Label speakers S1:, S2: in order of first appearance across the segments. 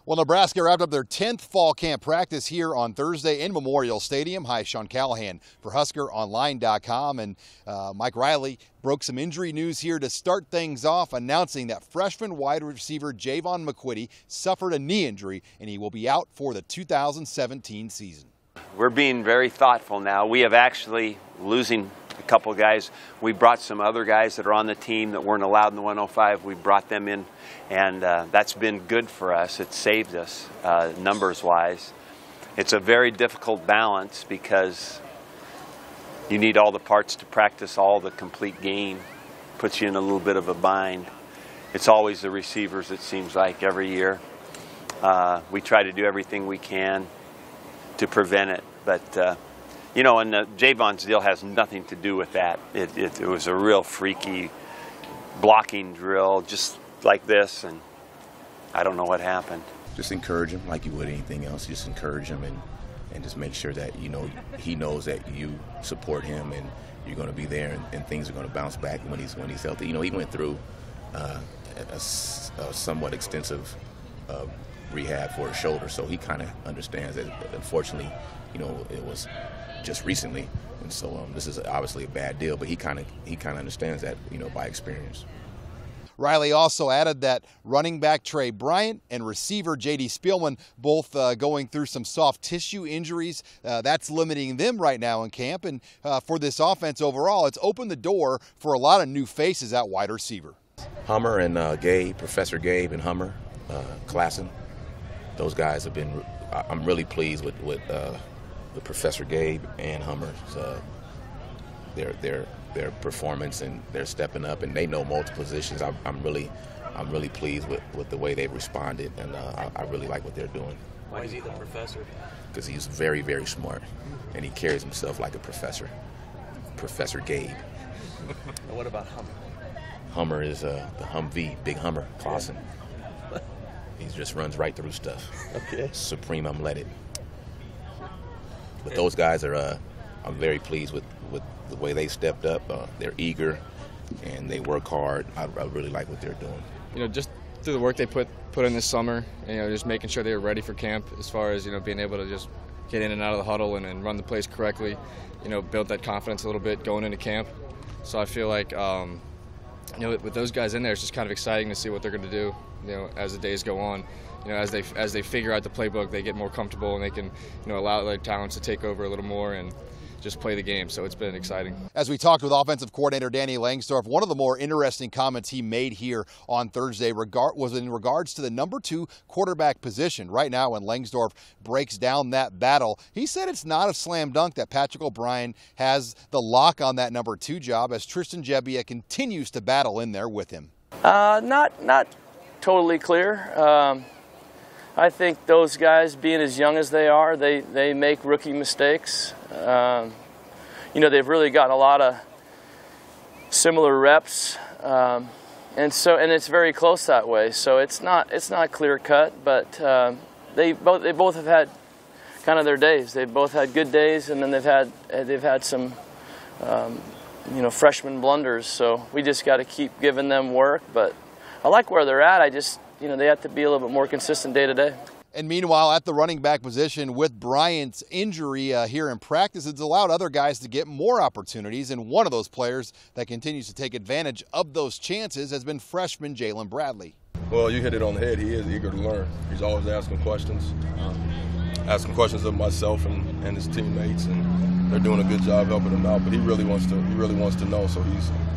S1: Well, Nebraska wrapped up their 10th fall camp practice here on Thursday in Memorial Stadium. Hi, Sean Callahan for HuskerOnline.com. And Mike Riley broke some injury news here to start things off, announcing that freshman wide receiver Javon McQuitty suffered a knee injury and he will be out for the 2017 season.
S2: We're being very thoughtful now. We have actually, losing a couple of guys, we brought some other guys that are on the team that weren't allowed in the 105. We brought them in, and that's been good for us. It saved us numbers-wise. It's a very difficult balance because you need all the parts to practice all the complete game. Puts you in a little bit of a bind. It's always the receivers, it seems like, every year. We try to do everything we can to prevent it, but you know, and Javon's deal has nothing to do with that. It was a real freaky blocking drill, just like this, and I don't know what happened.
S3: Just encourage him like you would anything else. Just encourage him and just make sure that, you know, he knows that you support him and you're going to be there, and things are going to bounce back when he's healthy. You know, he went through a somewhat extensive rehab for his shoulder, so he kind of understands that. Unfortunately, you know, it was just recently, and so this is obviously a bad deal, but he kind of understands that, you know, by experience.
S1: Riley also added that running back Trey Bryant and receiver J.D. Spielman both going through some soft tissue injuries. That's limiting them right now in camp, and for this offense overall, it's opened the door for a lot of new faces at wide receiver.
S3: Hummer and Gabe, Professor Gabe and Hummer, Klassen, those guys have been, I'm really pleased with Professor Gabe and Hummer, their performance, and they're stepping up, and they know multiple positions. I'm really pleased with the way they've responded, and I really like what they're doing.
S4: Why is he the professor?
S3: Because he's very, very smart, and he carries himself like a professor. Professor Gabe.
S4: And what about Hummer?
S3: Hummer is the Humvee, big Hummer, Klassen. He just runs right through stuff.
S4: Okay.
S3: Supreme unleaded. But those guys are, I'm very pleased with the way they stepped up. They're eager and they work hard. I really like what they're doing.
S5: You know, just through the work they put in this summer, and, you know, just making sure they were ready for camp as far as, you know, being able to just get in and out of the huddle and run the plays correctly, you know, build that confidence a little bit going into camp. So I feel like, you know, with those guys in there, it's just kind of exciting to see what they're going to do, you know, as the days go on. You know, as they figure out the playbook, they get more comfortable and they can, you know, allow their talents to take over a little more and just play the game. So it's been exciting.
S1: As we talked with offensive coordinator Danny Langsdorf, one of the more interesting comments he made here on Thursday was in regards to the number 2 quarterback position. Right now, when Langsdorf breaks down that battle, he said it's not a slam dunk that Patrick O'Brien has the lock on that number 2 job, as Tristan Gebbia continues to battle in there with him.
S4: Not totally clear. I think those guys, being as young as they are, they make rookie mistakes. You know, they've really gotten a lot of similar reps, and it's very close that way. So it's not clear cut, but they both have had kind of their days. They've both had good days, and then they've had some you know, freshman blunders. So we just got to keep giving them work. But I like where they're at. You know, they have to be a little bit more consistent day to day.
S1: And meanwhile, at the running back position, with Bryant's injury here in practice, it's allowed other guys to get more opportunities. And one of those players that continues to take advantage of those chances has been freshman Jalen Bradley.
S6: Well, you hit it on the head. He is eager to learn. He's always asking questions of myself and his teammates, and they're doing a good job helping him out. But he really wants to know. So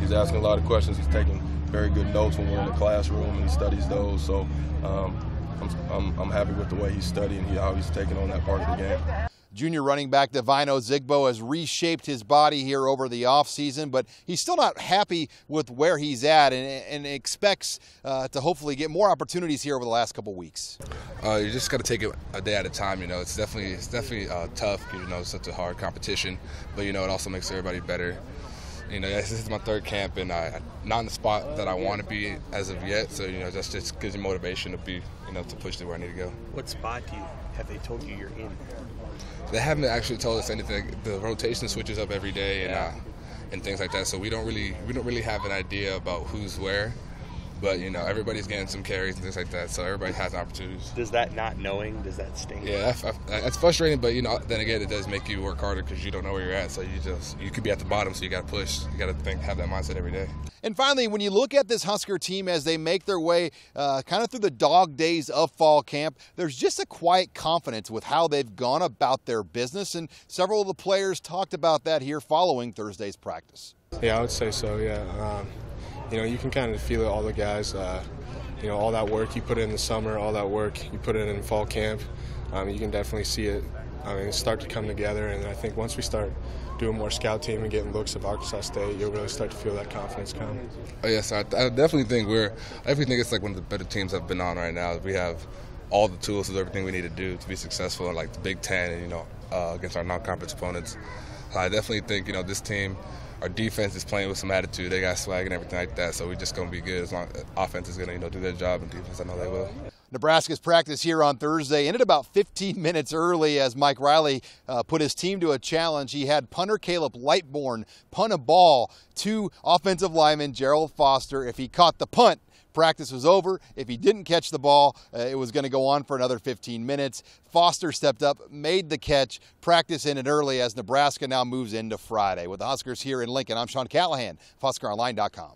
S6: he's asking a lot of questions. He's taking very good notes when we're in the classroom, and he studies those. So I'm happy with the way he's studying, how he's taking on that part of the game.
S1: Junior running back Divino Zigbo has reshaped his body here over the offseason, but he's still not happy with where he's at and expects to hopefully get more opportunities here over the last couple weeks.
S7: You just got to take it a day at a time. You know, it's definitely tough because, you know, it's such a hard competition, but, you know, it also makes everybody better. You know, this is my 3rd camp, and I'm not in the spot that I want to be as of yet. So, you know, that just gives me motivation to be, you know, to push to where I need to go.
S4: What spot have they told you you're in?
S7: They haven't actually told us anything. The rotation switches up every day, and things like that. So we don't really have an idea about who's where. But, you know, everybody's getting some carries and things like that, so everybody has opportunities.
S8: Does that not knowing, does that sting?
S7: Yeah, that's frustrating, but, you know, then again, it does make you work harder because you don't know where you're at. So you could be at the bottom, so you got to push. You got to have that mindset every day.
S1: And finally, when you look at this Husker team as they make their way kind of through the dog days of fall camp, there's just a quiet confidence with how they've gone about their business, and several of the players talked about that here following Thursday's practice.
S9: Yeah, I would say so, yeah. You know, you can kind of feel it, all the guys, you know, all that work you put in the summer, all that work you put in fall camp, you can definitely see it, start to come together. And I think once we start doing more scout team and getting looks of Arkansas State, you'll really start to feel that confidence come.
S7: Oh, yes, I definitely think it's like one of the better teams I've been on right now. We have all the tools and everything we need to do to be successful in like the Big Ten and, you know, against our non-conference opponents. I definitely think, you know, this team, our defense is playing with some attitude. They got swag and everything like that, so we're just going to be good as long as offense is going to, you know, do their job, and defense, I know they will.
S1: Nebraska's practice here on Thursday ended about 15 minutes early as Mike Riley put his team to a challenge. He had punter Caleb Lightbourne punt a ball to offensive lineman Gerald Foster. If he caught the punt, practice was over. If he didn't catch the ball, it was going to go on for another 15 minutes. Foster stepped up, made the catch. Practice ended early as Nebraska now moves into Friday. With the Huskers here in Lincoln, I'm Sean Callahan, HuskerOnline.com.